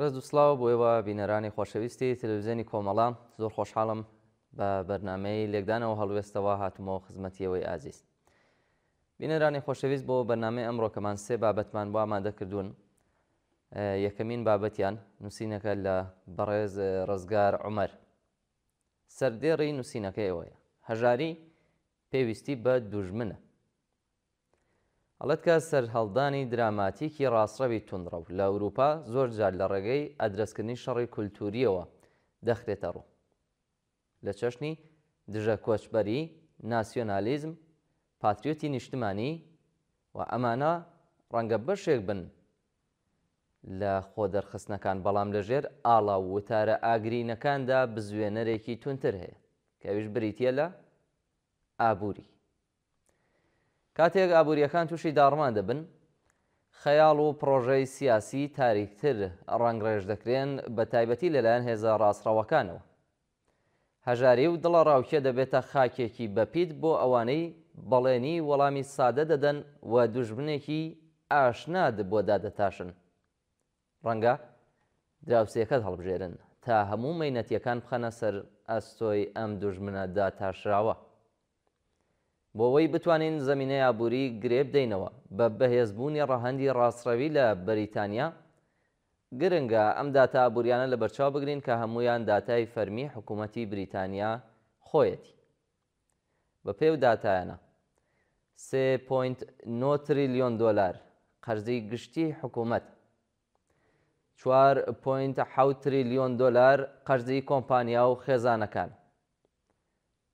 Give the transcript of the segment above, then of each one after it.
ڕێز و سڵاو بۆ ئێوە بینەرانی خۆشەویستی تەلەڤیزیۆنی کۆمەڵە زۆر خۆشحاڵم بە بەرنامەی لێکدانەوە هەڵوێستەوە هاتومەوە خزمەتیەوەی ئازیز. بینەرانی خۆشەویست بۆ بەرنامەی ئەمڕۆکەمان سێ بابەتمان بۆ ئامادە کردوون. یەکەمین بابەتیان نووسینەکە لە بەڕێز ڕزگار عومەر. سەردێڕی نووسینەکە ئەوەیە: هەژاری پێویستی بە دوژمنە. هەڵەت کە سەرهەڵدانی دراماتیکی ڕاستڕەوی توندڕەو لە ئەوروپا زۆر جار لە ڕێگەی ئەدرەسکردنی شەڕی کولتوریەوە دەخرێتە ڕوو، لە چەشنی دژە کۆچبەری، ناسیۆنالیزم، پاتریۆتی نیشتمانی و ئەمانە ڕەنگە بەشێک بن لە خۆدەرخستنەکان، بەڵام لەژێر ئاڵا و وتارە ئاگرینەکاندا بزوێنەرێکی تونتر هەیە کەویش بریتیە لە ئابووری. کاتێک ئابووریەکان تووشی داڕمان دەبن، خەیاڵ و پرۆژەی سیاسی تاریکتر ڕنگڕێژ دەکرێن، بە تایبەتی لەلایەن هێزە ڕاستڕەوەکانەوە. هەژاری و دڵە ڕاوکێ دەبێتە خاکێکی بەپیت بۆ ئەوانەی بەڵێنی وەڵامی سادە دەدەن و دوژمنێکی ئاشنا بۆ دادەتاشن. ڕەنگە دراوسێکەت هەڵبژێرن تا هەموو مەینەتیەکان بخەنە سەر ئەستۆی ئەم دوژمنە داتاشراوە. بۆ ئەوەی بتوانین زەمینەی ئابووری گرێ بدەینەوە بە بەهێزبوونی ڕەهەندی ڕاستڕەوی لە بەریتانیا، گرنگە ئەم داتا ئابووریانە لە بەرچاو بگرین کە هەمویان داتای فەرمی حکوومەتی بریتانیا خۆیەتی. بە پێو داتایانە 3.9 تریلیۆن دۆلار قەرزی گشتی حکوومەت، 4.7 تریلیۆن دۆلار قەرزی کۆمپانیا و خێزانەکان،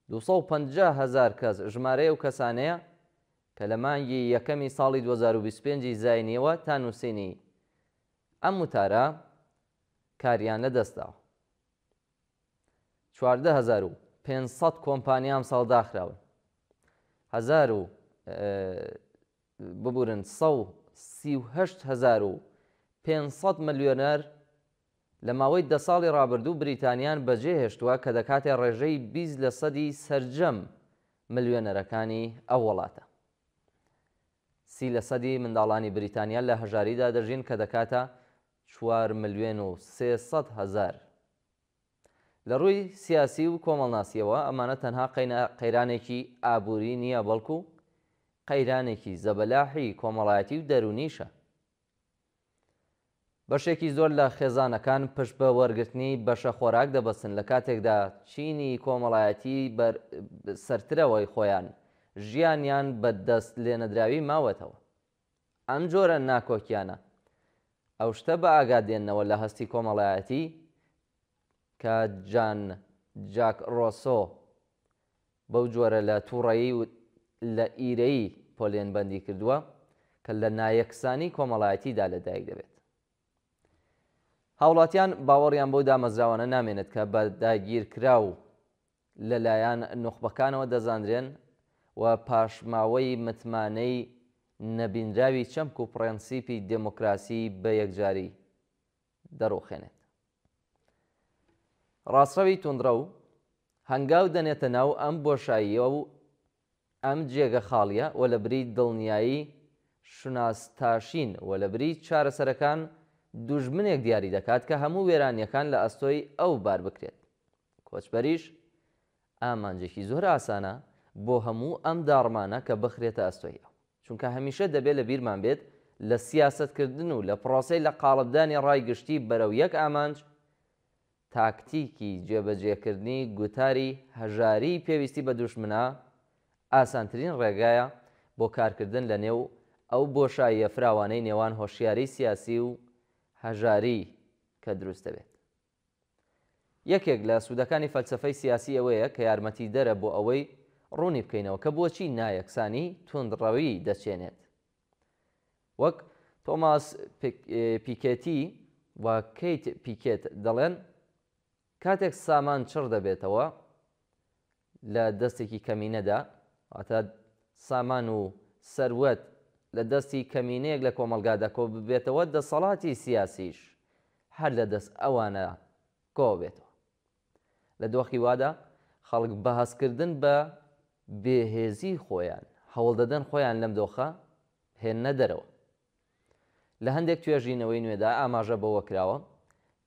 250,000 کەس ژمارەی ئەو کەسانەیە کە لە مانگی یەکەمی ساڵی 2025 زاینیەوە تا نووسینی ئەم وتارە کاریان لەدەستداوە. 14,500 کۆمپانیا ئەم ساڵ داخراون، 138,500 ملیۆنەر لە ماوەی 10 ساڵی ڕابردوو بریتانیان بەجێ هێشتووە کە دەکاتێ ڕێژەی 20% سەرجەم ملیۆنەرەکانی ئەو وڵاتە. 30% منداڵانی بریتانیا لە هەژاریدا دەژین کە دەکاتە 4,300,000. لە ڕووی سیاسی و کۆمەڵناسیەوە ئەمانە تەنها قەیرانێکی ئابووری نییە، بەڵکو قەیرانێکی زەبەلاحی کۆمەڵایەتی و دەرونیشە. بەشێکی زۆر لە خێزانەکان پشت بە وەرگرتنی بەشە خۆراک دەبەستن لە کاتێکدا چینی کۆمەڵایەتی سەرترەوەی خۆیان ژیانیان بە دەست لێنەدراوی ماوەتەوە. ئەم جۆرە ناکۆکیانە ئەو شتە بە ئاگادێننەوە لە هەستی کۆمەڵایەتی کە جاک ڕۆسۆ بەو جۆرە لە تووڕەیی و لە ئیرەیی پۆلێنبەندی کردووە کە لە نایەکسانی کۆمەڵایەتیدا لەدایک دەبێت. هاوڵاتیان باوەڕیان بەو دامەزراوانە نامێنێت کە بە داگیرکراو لەلایەن نوخبەکانەوە دەزاندرێن و پاشماوەی متمانەی نەبینراوی چەمک و پرەنسیپی دموکراسی بە یەکجاری دەڕوخێنێت. ڕاستڕەوی توندڕە و هەنگاو دەنێتە ناو ئەم بۆشاییە و ئەم جێگە خاڵیە و لە بری دڵنیایی شوناستاشین و لە بری چارەسەرەکان دوژمنێک دیاری دەکات کە هەموو وێرانیەکان لە ئەستۆی ئەو بار بکرێت. کۆچبەریش ئامانجێکی زۆر ئاسانە بۆ هەموو ئەم داڕمانە کە بخرێتە ئەستۆی ئەو، چونکە هەمیشە دەبێت لە بیرمان بێت لە سیاسەتکردن و لە پرۆسەی لە قاڵبدانی ڕایگشتی بەرەو یەک ئامانج تاکتیکی جێبەجێکردنی گوتاری هەژاری پێویستی بە دوژمنە ئاسانترین ڕێگایە بۆ کارکردن لە نێو ئەو بۆشاییە فراوانەی نێوان هۆشیاری سیاسی و هەژاری کە دروست دەبێت. یەکێک لە سوودەکانی فەلسەفەی سیاسی ئەوەیە کە یارمەتی دەرە بۆ ئەوەی ڕوونی بکەینەوە کە بۆچی نایەکسانی توندڕەوی دەچێنێت. وەک تۆماس پیکێتی و کەیت پیکێت دەڵێن، کاتێک سامان چڕ دەبێتەوە لە دەستێکی کەمینەدا، واتە سامان و سەروەت لە دەستی کەمینەیەک لە کۆمەلگادا کۆ ببێتەوە، دەسەڵاتی سیاسیش هەر لە دەست ئەوانە کۆ بێتەوە. لە دۆخی وادا خەڵک بەهەسکردن بە بێهێزی خۆیان هەوڵ دەدەن خۆیان لەم دۆخە هێنە دەرەوە. لە هەندێک توێژینەوەی نوێدا ئاماژە بەوە کراوە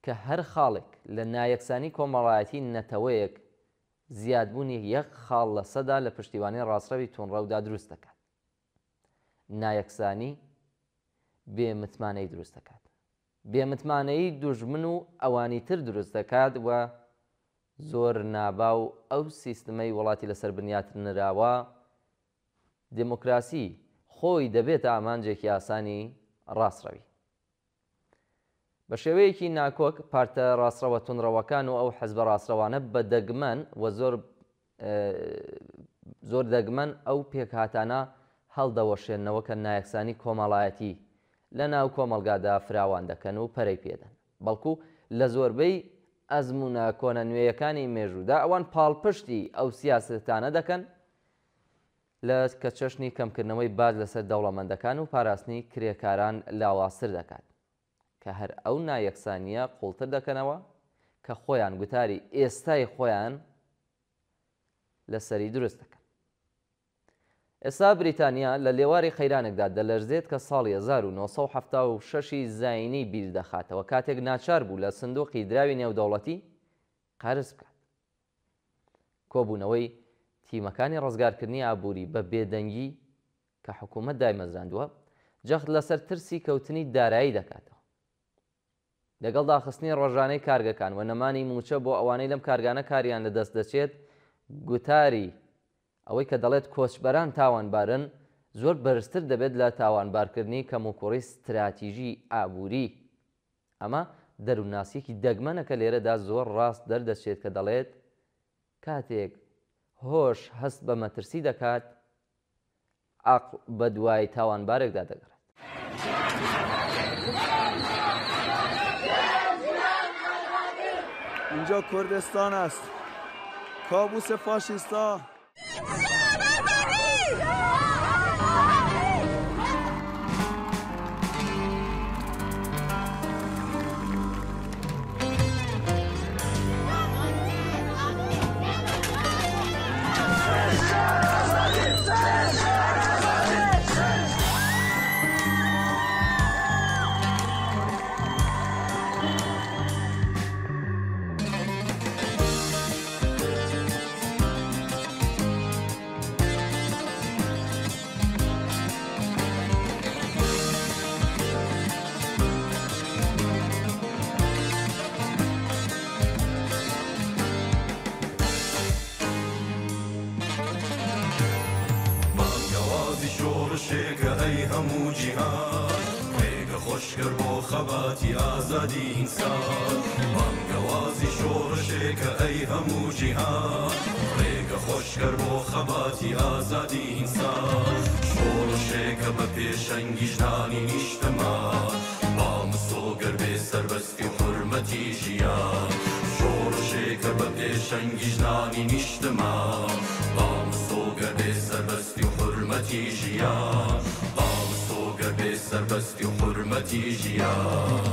کە هەر خاڵێک لە نایەکسانی کۆمەڵایەتی نەتەوەیەک زیادبوونی 1 خاڵ لە سەدا لە پشتیوانی ڕاستڕەوی توونڕەودا دروست دەکات. نایەکسانی بێمتمانەی دروست دەکات. بێمتمانەی دوژمن و ئەوانی تر دروست دەکات و زۆر ناباو ئەو سیستمەی وڵاتی لەسەر بنیات نراوە دموکراسی خۆی دەبێتە ئامانجێکی ئاسانی ڕاستڕەوی. بە شێوەیەکی ناکۆک پارتە ڕاستڕەوە تونڕەوەکان و ئەو حەزبە ڕاستڕەوانە بە دەگمەن و زۆر دەگمەن ئەو پێکهاتانە هەڵدەوەشێنەوە کە نایەکسانی کۆمەڵایەتی لە ناو کۆمەلگادا فراوان دەکەن و پەرەی پێدەن. بەڵکو لە زۆربەی ئەزمونە کۆنە نوێیەکانی مێژوودا ئەوان پاڵپشتی ئەو سیاسەتانە دەکەن لە کە چەشنی کەمکردنەوەی باج لەسەر دەوڵەمەندەکان و پاراستنی کرێکاران لاوااستر دەکات کە هەر ئەو نایەکسانیە قوڵتر دەکەنەوە کە خۆیان گوتاری ئێستای خۆیان لەسەری دروست دەکەن. ئێستا بریتانیا لە لێواری خەیرانێکدا دەلەرزێت کە ساڵی 1976 زاینی بیر دەخاتەوە کاتێک ناچار بوو لە سندوقی دراوی نێودەوڵەتی قارس بکات. کۆبوونەوەی تیمەکانی ڕزگارکردنی ئابووری بە بێدەنگی کە حکوومەت دایمەزراندووە جەخت لەسەر ترسی کەوتنی دارایی دەکاتەوە. لەگەڵ داخستنی ڕۆژانەی کارگەکان و نەمانی موچە بۆ ئەوانەی لەم کارگانە کاریان لەدەست دەچێت گوتاری ئەوەی کە دەڵێت کۆچبەران تاوانبارن زۆر بەرزتر دەبێت لە تاوانبارکردنی کەموکوڕی استراتیژی ئابووری. ئەمە دەروونناسیەکی دەگمەنە کە لێرەدا زۆر ڕاست دەردەچێت کە دەڵێت کاتێک هۆش هەست بە مەترسی دەکات عەقڵ بە دوای تاوانبارێکدا دەگەڕێت. اینجا کردستان است. کابوس فاشیستا. شێکە ئەی هەموو جیهان پێگە خۆشکرد بۆ خەباتی ئازادی ئینسان بانگەوازی شۆڕشێکە ئەی هەموو جیهان پێگە خۆشکرد بۆ خەباتی ئازادی ئینسان شۆڕشێکە بە پێشەنگی ژنانی نیشتمان با مسۆگەر بێ سەربەستی و حورمەتی ژیان شۆڕشێکە بە پێشەنگی ژنانی نیشتمان با مسۆگەر بێ سەربەستی و حورمەتی ژیان با مسۆگەر بێ سەربەستی و حورمەتی ژیان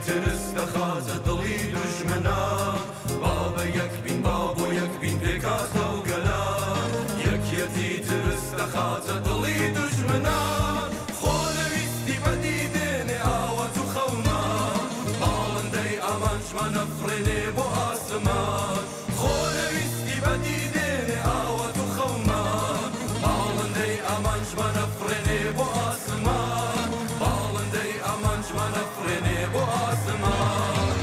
ترس دەخاتە دڵی دوژمنان بابە یەک بین باب و یەک بین پێکاتە و گەلان یەکیەتی ترس دەخاتە دڵی دوژمنان خۆ نەویستی بەدی دێنێ ئاوەت و خەومان باڵندەی ئامانجمان نەفڕێنێ بۆ ئاسمان خۆ نەویستی بەدی دێنێ ئاوەت و خەومان باڵندەی ئامانجمان نەفڕێنێ بۆ ئاسمان باڵندەی ئامانجمان نەفڕێنێ بۆ ئاسمان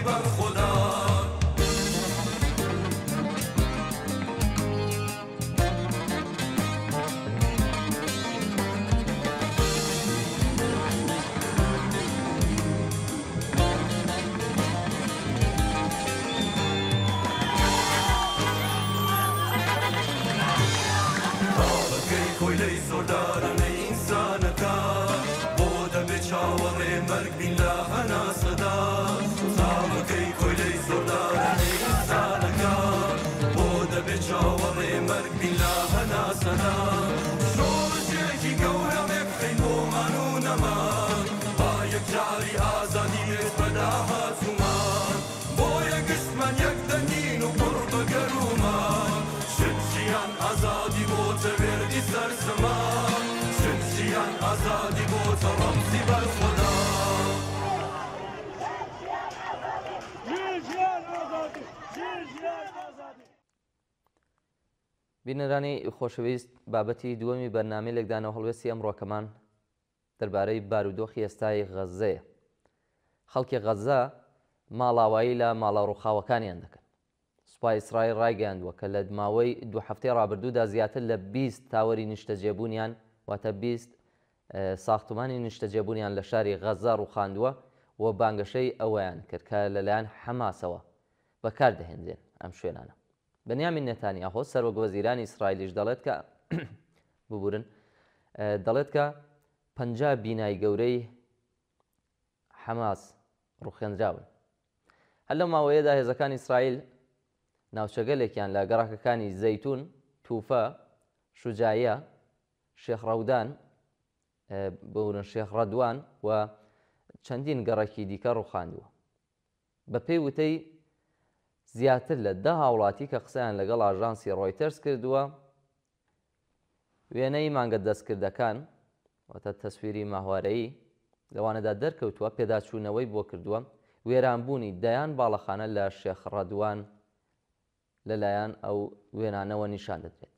بر خدا کۆیلەی زۆردارانەی ئینسانەکە بۆ دەبێت چاوەڕێ مەرگ بین لە هەناسەدا ساڵەکەی کۆیلەی زۆردارانەی ئینسانەکە بۆ دەبێت چاوەڕێ مەرگ بین لە هەناسەدا شۆڕژێکی گەورەمێک بخەین بۆمان و نەمان با یەکجاری ئازادی بێت بەداهاتوومان بۆ یەگشتمان یەک دەنگین و پڕ بە گەرومان شتیان ئازادی بۆتە وێردی سەرسەمان شتیان ئازادی بۆتە ڕەمزی بەرخۆدا بینەرانی خۆشەویست بابەتی دووەمی بەرنامەی لەگدانەوە هەڵوێستی ئەمڕۆکەمان دەربارەی بارودۆخی ئێستای غەزەیە. خەڵکی غەزە ماڵاوایی لە ماڵە ڕووخاوەکانیان دەکەن. سوپای ئیسرائیل ڕایگەیاندووە کە لە ماوەی 2 هەفتەی ڕابردوودا زیاتر لە 20 تاوەری نیشتەجێبوونیان واتە 20 ساختمانی نیشتەجێبوونیان لە شاری غەزە ڕووخاندووە و بانگەشەی ئەوەیان کرد کە لەلایەن حەماسەوە بەکاردەهێنرێن ئەم شوێنانە. بەنیامین نێتانیاهۆ سەرۆک وەزیرانی ئیسرائیلیش دەڵێت کە ببورن دەڵێت کە 50 بینای گەورەی حەماس ڕووخێنراون. هەر لەو ماوەیەدا هێزەکانی ئیسرائیل ناوچەگەلێکیان لە گەڕاکەکانی زەیتون، تووفە، شوجایە، شێخ ڕەودان، بورن شێخ ڕەدوان و چەندین گەڕێکی دیکە ڕووخاندووە. بە پێی وتەی زیاتر لە 10 هاوڵاتی کە قسەیان لەگەڵ ئاژانسی ڕۆیتەرز کردووە وێنەی مانگە دەستکردەکان واتە تەسویری ماهوارەیی لەوانەدا دەرکەوتووە پێداچوونەوەی بۆ کردووە وێرانبوونی دەیان باڵەخانە لە شێخ ڕەدوان لەلایەن ئەو وێنانەوە نیشان دەدرێت.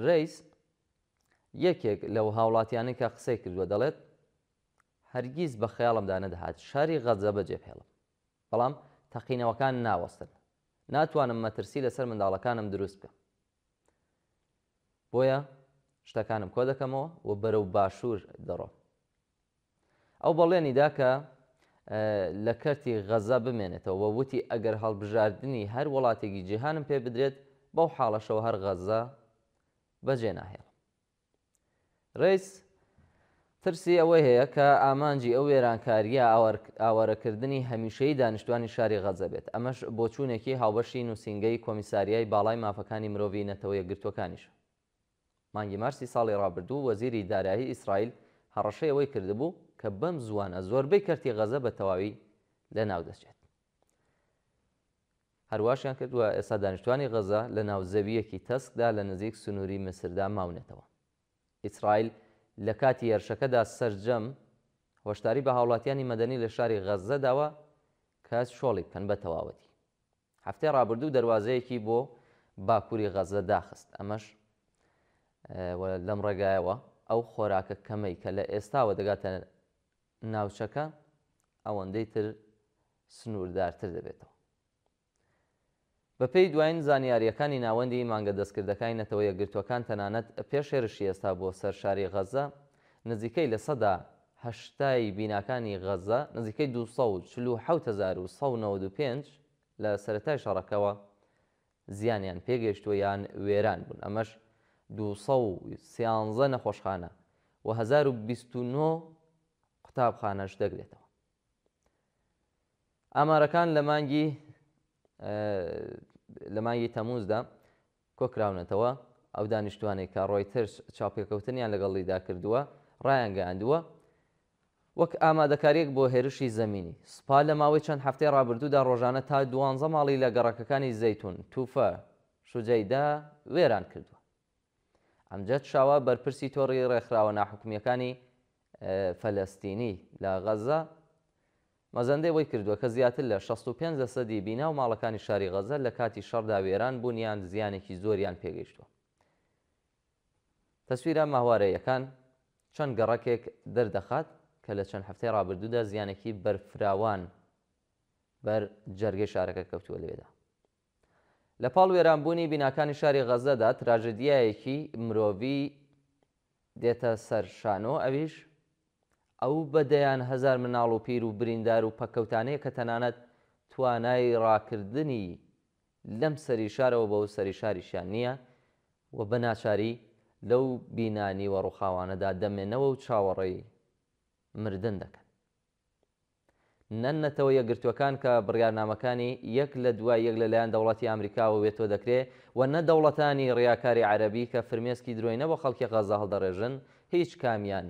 ڕیس یەکێک لەو هاوڵاتیانی کە قسەی کردووە دەڵێت هەرگیز بە خەیاڵمدا نەدەهات شاری غەزە بەجێبهێڵم، بەڵام تەقینەوەکان ناوەستن، ناتوانم مەترسی لەسەر منداڵەکانم دروست بکەم، بۆیە شتەکانم کۆ دەکەمەوە و بەرەو باشوور دەڕۆم. ئەو بەڵێنیدا کە لە کەرتی غەزە بمێنێتەوە و وتی ئەگەر هەڵبژاردننی هەر وڵاتێکی جیهانم پێ بدرێت بەو حاڵەشەوە هەر غەزە بەجێ ناهێڵم. ڕیس ترسی ئەوەی هەیە کە ئامانجی ئەو وێرانکاریە ئاوارەکردنی هەمیشەیی دانیشتوانی شاری غەزە بێت. ئەمەش بۆچوونێکی هاوبەشی نووسینگەی کۆمیساریای باڵای مافەکانی مرۆڤی نەتەوە یەکگرتوەکانیش. مانگی مارسی ساڵی ڕابردوو وەزیری دارایی ئیسرائیل هەڕەشەی ئەوەی کردبوو کە بەم زوانە زۆربەی کەرتی غەزە بە تەواوی لە ناو دەچێت. هەرواشیان کردووە ئێستا دانیشتوانی غەزە لە ناو زەویەکی تەسکدا لە نزیک سنووری مسردا ماونێتەوە. ئیسرائیل لە کاتی هێرشەکەدا سەرجەم هۆشداری بە هاوڵاتیانی مەدەنی لە شاری غەزە داوە کە شۆڵی بکەن بە تەواوەتی. هەفتەی ڕابردوو دەواازەیەکی بۆ باکووری غەزە داخست. ئەمەش لەم ڕێگایەوە ئەو خۆراکە کەمەی کە لە ئێستاوە دەگاتە ناوچەکە ئەوەندەی تر سنووردارتر دەبێتەوە. بەپێی دوایین زانیاریەکانی ناوەندی مانگە دەستکردەکانی نەتەوە یەکگرتوەکان تەنانەت پێش هێرشی ئێستا بۆ سەر شاری غەزە نزیکەی لە 180 بیناکانی غەزە نزیکەی 247,195 لە سەرەتای شەڕەکەوە زیانیان پێگەیشتووە یان وێران بوون. ئەمەش 213 نەخۆشخانە و 1029 قوتابخانەش دەگرێتەوە. ئامارەکان لە مانگی تەمووزدا کۆکراونەتەوە. ئەو دانیشتوانێک کە ڕۆیتەرز چاوپێکەوتنیان لەگەڵیدا کردووە ڕایانگەیاندووە وەک ئامادەکاریەک بۆ هێرشی زەمینی. سوپا لە ماوەی چەند هەفتەی ڕابردوودا ڕۆژانە تا 12 ماڵی لە گەڕەکەکانی زەیتون، تووفە، شوجەیدا وێران کردووە. ئەمجد شاوە بەرپرسی تۆڕی ڕێکخراوە ناحکومیەکانی فەلەستینی لە غەزە مەزەندەی وەی کردووە کە زیاتر لە 65% بینا و ماڵەکانی شاری غەزە لە کاتی شەڕدا وێران بوونیان زیانێکی زۆریان پێگەیشتووە. تەسویرە ماهوارەیەکان چەند گەڕەکێک دەردەخات کە لە چەند هەفتەی ڕابردوودا زیانێکی بەرفراوان بەر جەرگەی شارەکە کەوتووە لەوێدا. لە پاڵ وێرانبوونی بیناکانی شاری غەزەدا تراژدیایەکی مرۆڤی دێتە سەر شانۆ، ئەویش ئەو بەدەیان هەزار مناڵ و پیر و بریندار و پەکەوتانەیە کە تەنانەت توانای ڕاکردنی لەم سەری شارەوە بەو سەری شاریشیان نییە و بە ناچاری لەو بینانی و ڕووخاوانەدا دەمێنەوە و چاوەڕێی مردن دەکەن. نەنەتەوە یەکگرتوەکان کە بڕیارنامەکانی یەک لە دوای یەک لەلایەن دەوڵەتی ئەمریکاوە وێتۆ دەکرێت و نە دەوڵەتانی ڕیاکاری عەرەبی کە فرمێسکی درۆینە بۆ خەڵکی غەزە هەڵدەڕێژن، هیچ کامیان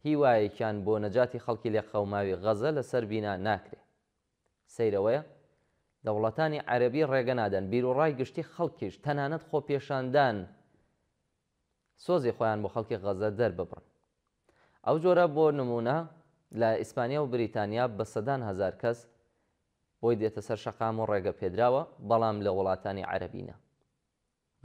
هیوایەکیان بۆ نەجاتی خەڵکی لێقەوماوی غەزە لەسەر بینا ناکرێت. سەیرەوەیە دەوڵەتانی عەرەبی ڕێگە نادەن بیر و ڕای گشتی خەڵکیش تەنانەت خۆپێشاندان سۆزی خۆیان بۆ خەڵکی غەزە دەرببڕن. ئەو جۆرە بۆ نمونە لە ئیسپانیا و بریتانیا بە سەدان هەزار کەس بۆی دێتە سەر شەقام و ڕێگە پێدراوە، بەڵام لە وڵاتانی عەرەبینە.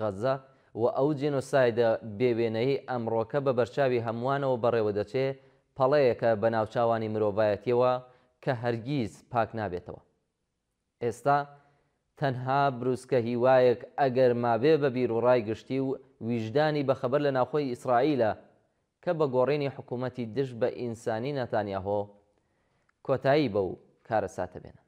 غەزە و ئەو جێنۆسایدە بێوێنەی ئەمڕۆکە بە بەرچاوی هەمووانەوە بەڕێوە دەچێت پەڵەیەکە بە ناوچاوانی مرۆڤایەتیەوە کە هەرگیز پاک نابێتەوە. ئێستا تەنها بروسکە هیوایەک ئەگەر مابێ بە بیر و ڕای گشتی و ویژدانی بەخەبەر لە ناوخۆی ئیسرائیلە کە بە گۆڕینی حکوومەتی دژ بە ئینسانی نەتانیاهۆ کۆتایی بە و کارە ساتە بێنن.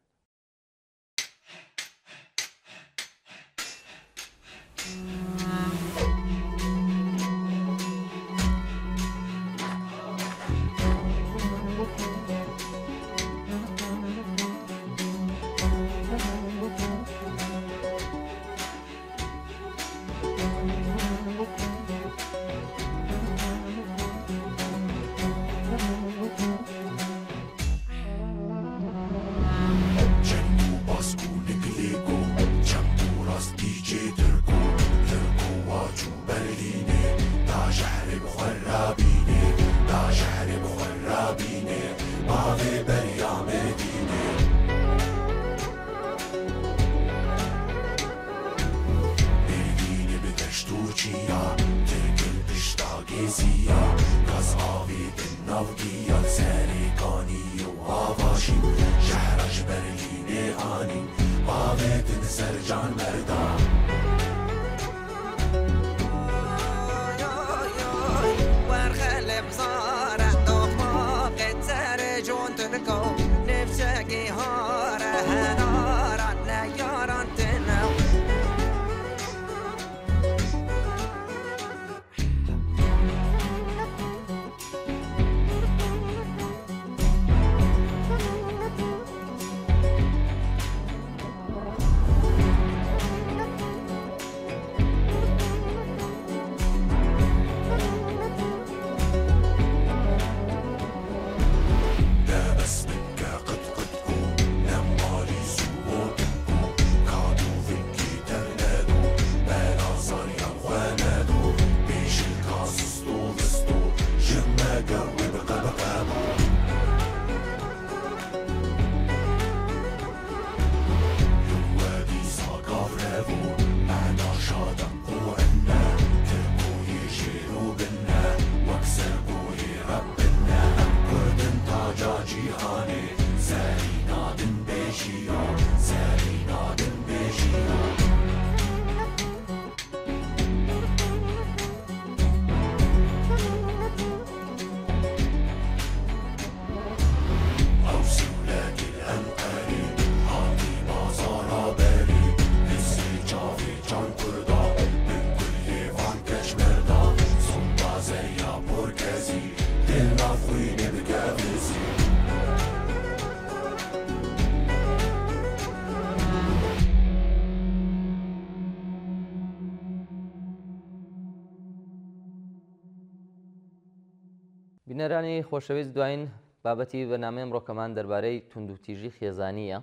بینەرانی خۆشەویست، دوایین بابەتی بەنامەی ئەمڕۆکەمان دەربارەی توندوتیژی خێزانیە.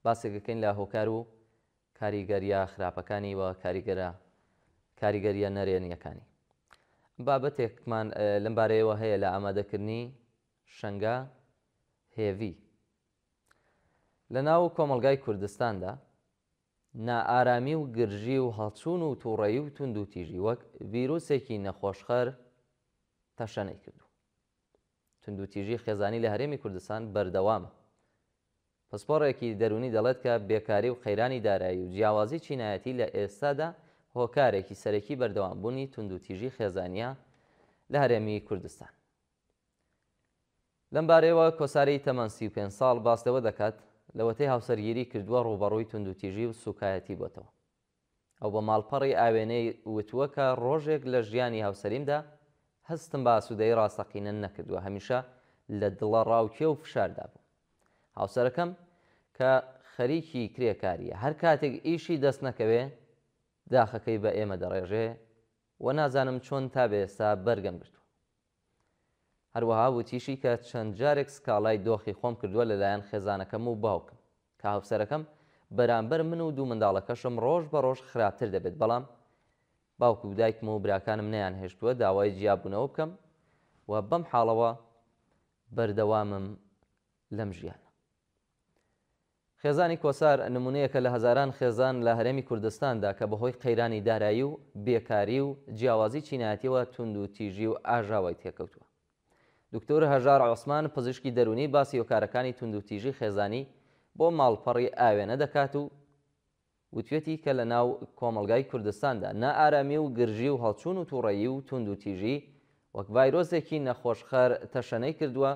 باسێکەکەین لە هۆکار و کاریگەریە خراپەکانی و کاریگەریە نەرێنیەکانی. بابەتێکمان لەم بارەیەوە هەیە لە ئامادەکردنی شەنگا هێوی. لە ناو کۆمەلگای کوردستاندا نائارامی و گرژی و هەڵچوون و تووڕەیی و توندوتیژی وەک ڤیرۆسێکی نەخۆشخەر تەشەنەی کردو. توندوتیژی خێزانی لە هەرێمی کوردستان بەردەوامە. پسپۆڕێکی دەرونی دەڵێت کە بێکاری و قەیرانی دارایی و جیاوازی چینایەتی لە ئێستادا هۆکارێکی سەرەکی بەردەوامبوونی توندوتیژی خێزانیە لە هەرێمی کوردستان. لەم بارەیەوە کۆسارەی تەمەن 35 ساڵ باستەوە دەکات لەوەتەی هاوسەرگیری کردووە ڕوبەڕووی توندوتیژی و سوکایەتی بۆتەوە. ئەو بە ماڵپەڕی ئاوێنەی وتووە کە ڕۆژێک لە ژیانی هاوسەریمدا هەستم بە ئاسوودەی ڕاستەقینە نەکردووە، هەمیشە لە دڵە ڕاوکێ و فشاردا بوو. هاوسەرەکەم کە خەریکی کرێکاریە، هەر کاتێک ئیشی دەست نەکەوێ داخەکەی بە ئێمە دەڕێژێ و نازانم چۆن تا بێستا بەرگەم گرتووە. هەروەها وتیشی کە چەند جارێک سکاڵای دۆخی خۆم کردووە لەلایەن خێزانەکەم و باوکم کە هاوسەرەکەم بەرامبەر من و دوو منداڵەکەشم ڕۆژ بە ڕۆژ خراپتر دەبێت، بەڵام باوکو و دایکم و براکانم نەیان هێشتووە داوای جیاببوونەوە بکەم و بەم حاڵەوە بەردەوامم لەم ژیانە. خێزانی کۆسار نمونەیەکە لە هەزاران خێزان لە هەرێمی کوردستاندا کە بەهۆی قەیرانی دارایی و بێکاری و جیاوازی چینایەتیەوە توندوتیژی و ئاژاوای تێکەوتووە. دکتۆر هەژار عوسمان پزیشکی دەرونی باسی هۆکارەکانی توندوتیژی خێزانی بۆ ماڵپەڕی ئاوێنە دەکات و وتوێتی کە لە ناو کۆمەلگای کوردستاندا نائارامی و گرژی و هەڵچوون و تووڕەیی و توندوتیژی وەک ڤایرۆسێکی نەخۆشخەر تەشەنەی کردووە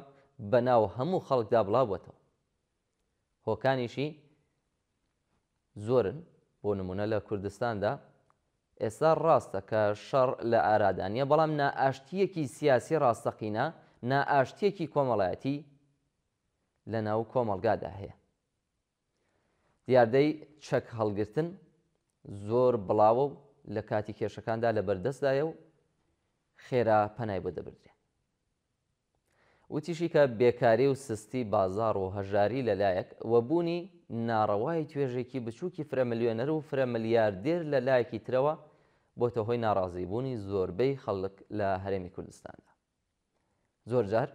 بە ناو هەموو خەڵکدا بڵاوبووەتەوە. هۆکانیشی زۆرن، بۆ نمونە لە کوردستاندا ئێستا ڕاستە کە شەڕ لە ئارادانیە، بەڵام نائاشتیەکی سیاسی ڕاستەقینە، نائاشتیەکی کۆمەڵایەتی لە ناو کۆمەلگادا هەیە. دیاردەی چەک هەڵگرتن زۆر بڵاوە و لە کاتی کێشەکاندا لە بەردەستدایە و خێرا پەنای بۆ دەبردرێت. وتیشی کە بێکاری و سستی بازاڕ و هەژاری لەلایەک وەبوونی ناڕەوای توێژێکی بچووکی فرە ملیۆنەر و فرە ملیاردێر لە لایەکی ترەوە بۆتە هۆی ناڕازیبوونی زۆربەی خەڵک لە هەرێمی کوردستاندا. زۆر جار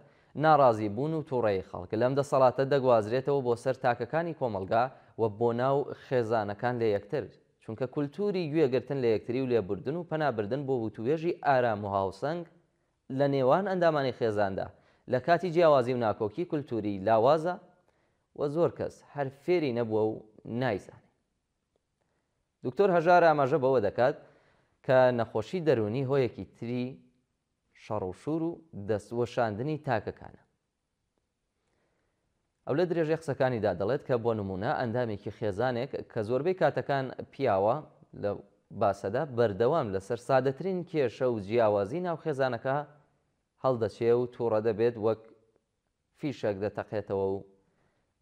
ناڕازیبوون و تووڕەیی خەڵک لەم دەسەڵاتە دەگوازرێتەوە بۆ سەر تاکەکانی کۆمەلگا و بۆ ناو خێزانەکان لە یەکتر، چونکە کولتوری گوێگرتن لە یەکتری و لێبوردن و پەنابردن بۆ وتوێژی ئارام و هاوسەنگ لە نێوان ئەندامانی خێزاندا لە کاتی جیاوازی و ناکۆکی کولتوری لاوازە و زۆر کەس هەر فێری نەبووە و نایزانێ. دکتۆر هەژار ئاماژە بەوە دەکات کە نەخۆشی دەرونی هۆیەکی تری شەڕ و شور و دەستوەشاندنی تاکەکانە. ئەو لە درێژەی قسەکانیدا دەڵێت کە بۆ نمونە ئەندامێکی خێزانێک کە زۆربەی کاتەکان پیاوە لە باسەدا بەردەوام لەسەر سادەترین کێشە و جیاوازی ناو خێزانەکە هەڵدەچێ و تووڕە دەبێت وەک فیشەک دەتەقێتەوە و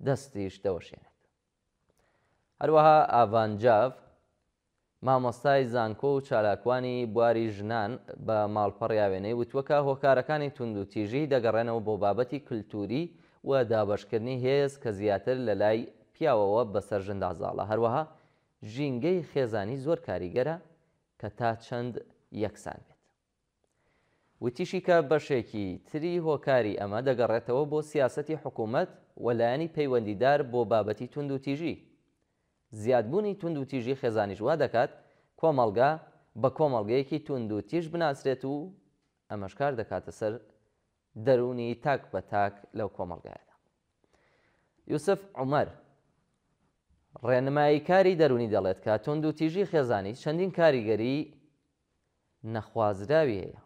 دەستیش دەوەشێنێت. هەروەها ئاڤانجاڤ مامۆستای زانکۆ و چالاکوانی بواری ژنان بە ماڵپەڕی ئاوێنەی وتووەکە هۆکارەکانی توندوتیژی دەگەڕێنەوە بۆ بابەتی کولتوری و دابەشکردنی هێز کە زیاتر لە لای پیاوەوە بەسەر ژندازاڵە. هەروەها ژینگەی خێزانی زۆر کاریگەرە کە تا چەند یەکسان بێت. وتیشی کە بەشێکی تری هۆکاری ئەمە دەگەڕێتەوە بۆ سیاسەتی حکوومەت و لایەنی پەیوەندیدار بۆ بابەتی توندوتیژی. زیادبوونی توندوتیژی خێزانیش وا دەکات کۆمەڵگا بە کۆمەڵگەیەکی توندوتیژ بناسرێت و ئەمەش کار دەکاتە سەر دەرونی تاک بە تاک لەو کۆمەڵگایەدا. یوسف عومەر ڕێنماییکاری دەرونی دەڵێت کە توندوتیژی خێزانی چەندین کاریگەری نەخوازراوی هەیە،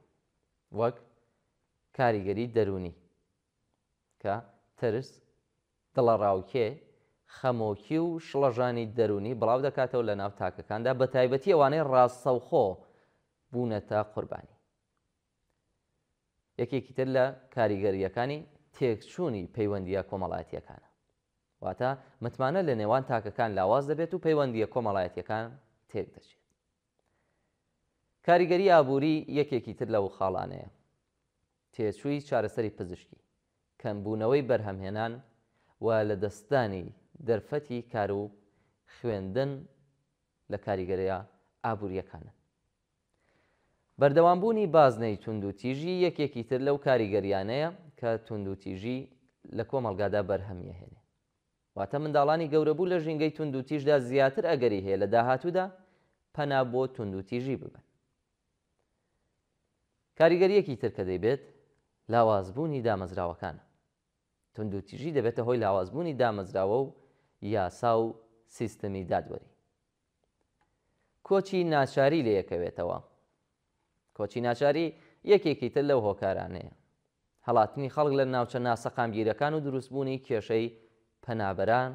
وەک کاریگەری دەرونی کە ترس، دڵەڕاوکێ، خەمۆکی و شڵەژانی دەرونی بڵاو دەکاتەوە لە ناو تاکەکاندا، بە تایبەتی ئەوانەی ڕاستەوخۆ بوونەتە قوربانی. یەکێکی تر لە کاریگەریەکانی تێکچوونی پەیوەندیە کۆمەڵایەتیەکانە، واتە متمانە لە نێوان تاکەکان لاواز دەبێت و پەیوەندیە کۆمەڵایەتیەکان تێک دەچێت. کاریگەری ئابووری یەکێکی تر لەو خاڵانەیە، تێچووی چارەسەری پزیشکی، کەمبوونەوەی بەرهەمهێنان و لە دەستانی دەرفەتی کار و خوێندن لە کاریگەریە ئابوووریەکانە. بەردەوامبوونی بازنەی توندوتیژی یەکێکی تر لەو کاریگەریانەیە کە توندوتیژی لە کۆمەڵگادا بەرهەمیەهێنێ، واتە منداڵانی گەورەبوو لە ژینگەی توندوتیژدا زیاتر ئەگەری هەیە لە داهاتوودا پەنا بۆ توندوتیژی ببن. کاریگەریەکی تر کە دەیبێت لاوازبوونی دامەزراوەکانە. توندوتیژی دەبێتە هۆی لاوازبوونی دامەزراوە و یاسا و سیستەمی دادوەری. کۆچی ناچاری لە یەکەوێتەوە. کۆچی ناچاری یەکێکی تر لەو هۆکارانەیە. هەڵاتنی خەڵک لە ناوچە ناسەقامگیرەکان و دروستبوونی کێشەی پەنابەران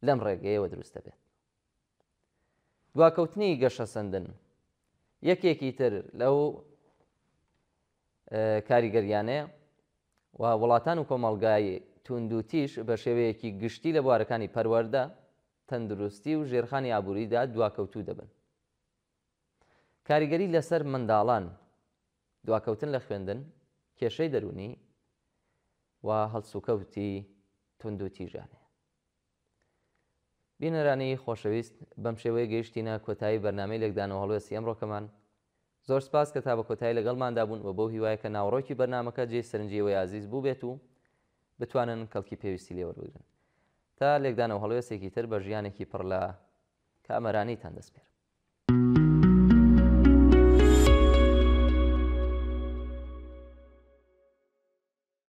لەم ڕێگەیەوە دروست دەبێت. دواکەوتنی گەشە سەندن یەکێکی تر لەو کاریگەریانەیە و وڵاتان و کۆمەڵگای توندوتیش بە شێوەیەکی گشتی لە بوارەکانی پەروەردە، تەندروستی و ژێرخانی ئابووریدا دواکەوتوو دەبن. کاریگەری لەسەر منداڵان، دواکەوتن لە خوێندن، کێشەی دەرونی و هەڵسوکەوتی توندوتیژانێ. بینەرانی خۆشەویست، بەم شێوەیە گەیشتینە کۆتایی بەرنامەی لێکدانەوە هەڵوێستی ئەمڕۆکەمان. زۆر سپاس کە تا بە کۆتایی لەگەڵماندا بوون و بۆ هیوایە کە ناوڕۆکی بەرنامەکە جێی سەرنجیەوەی عزیز بوو بێت و بتوانن کەڵکی پێویستی لێوەربگرن. تا لێکدانەوە هەڵوێستێکی تر بە ژیانێکی پڕ لە کامەرانیتان دەست پێرم.